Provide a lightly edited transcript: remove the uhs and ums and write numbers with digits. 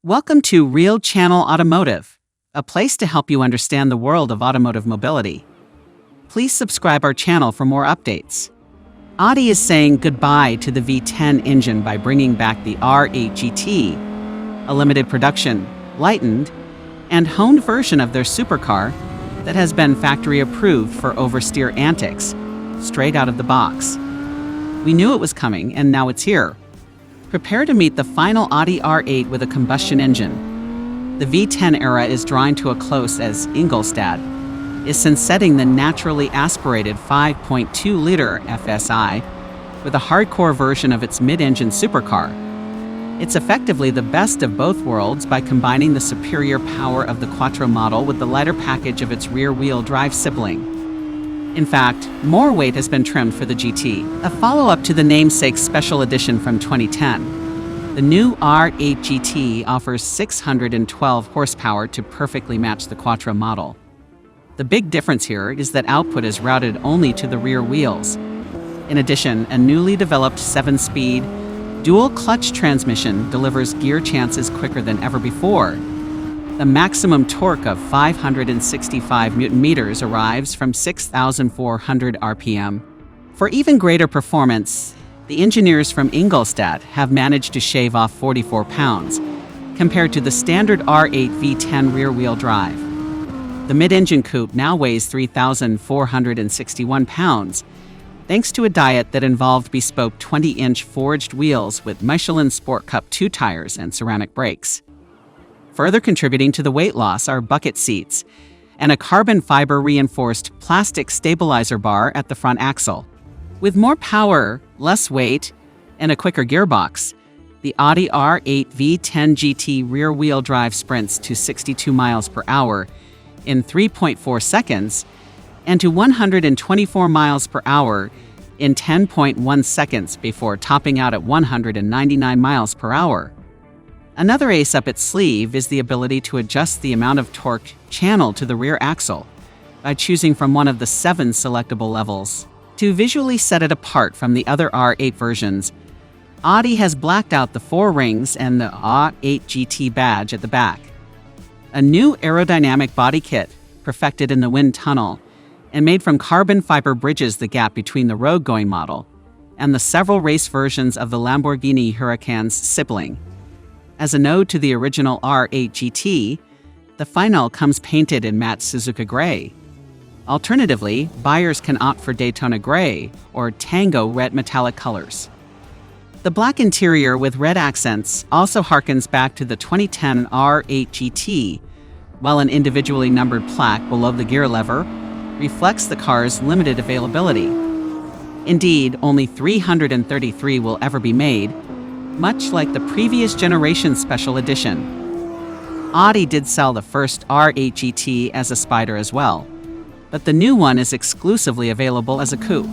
Welcome to Real Channel Automotive, a place to help you understand the world of automotive mobility. Please subscribe our channel for more updates. Audi is saying goodbye to the V10 engine by bringing back the R8 GT, a limited production, lightened, and honed version of their supercar that has been factory approved for oversteer antics, straight out of the box. We knew it was coming, and now it's here. Prepare to meet the final Audi R8 with a combustion engine. The V10 era is drawing to a close as Ingolstadt is sunsetting the naturally aspirated 5.2-liter FSI with a hardcore version of its mid-engine supercar. It's effectively the best of both worlds by combining the superior power of the Quattro model with the lighter package of its rear-wheel drive sibling. In fact, more weight has been trimmed for the GT, a follow-up to the namesake's special edition from 2010. The new R8 GT offers 612 horsepower to perfectly match the Quattro model. The big difference here is that output is routed only to the rear wheels. In addition, a newly developed 7-speed, dual-clutch transmission delivers gear chances quicker than ever before. The maximum torque of 565 Newton-meters arrives from 6,400 RPM. For even greater performance, the engineers from Ingolstadt have managed to shave off 44 pounds, compared to the standard R8 V10 rear-wheel drive. The mid-engine coupe now weighs 3,461 pounds, thanks to a diet that involved bespoke 20-inch forged wheels with Michelin Sport Cup 2 tires and ceramic brakes. Further contributing to the weight loss are bucket seats and a carbon fiber reinforced plastic stabilizer bar at the front axle. With more power, less weight, and a quicker gearbox, the Audi R8 V10 GT rear-wheel drive sprints to 62 miles per hour in 3.4 seconds and to 124 miles per hour in 10.1 seconds before topping out at 199 miles per hour. Another ace up its sleeve is the ability to adjust the amount of torque channeled to the rear axle by choosing from one of the 7 selectable levels. To visually set it apart from the other R8 versions, Audi has blacked out the 4 rings and the R8 GT badge at the back. A new aerodynamic body kit, perfected in the wind tunnel, and made from carbon fiber bridges the gap between the road-going model and the several race versions of the Lamborghini Huracan's sibling. As a nod to the original R8 GT, the final comes painted in matte Suzuka gray. Alternatively, buyers can opt for Daytona gray or Tango red metallic colors. The black interior with red accents also harkens back to the 2010 R8 GT, while an individually numbered plaque below the gear lever reflects the car's limited availability. Indeed, only 333 will ever be made, much like the previous generation special edition. Audi did sell the first R8 GT as a Spider as well, but the new one is exclusively available as a coupe.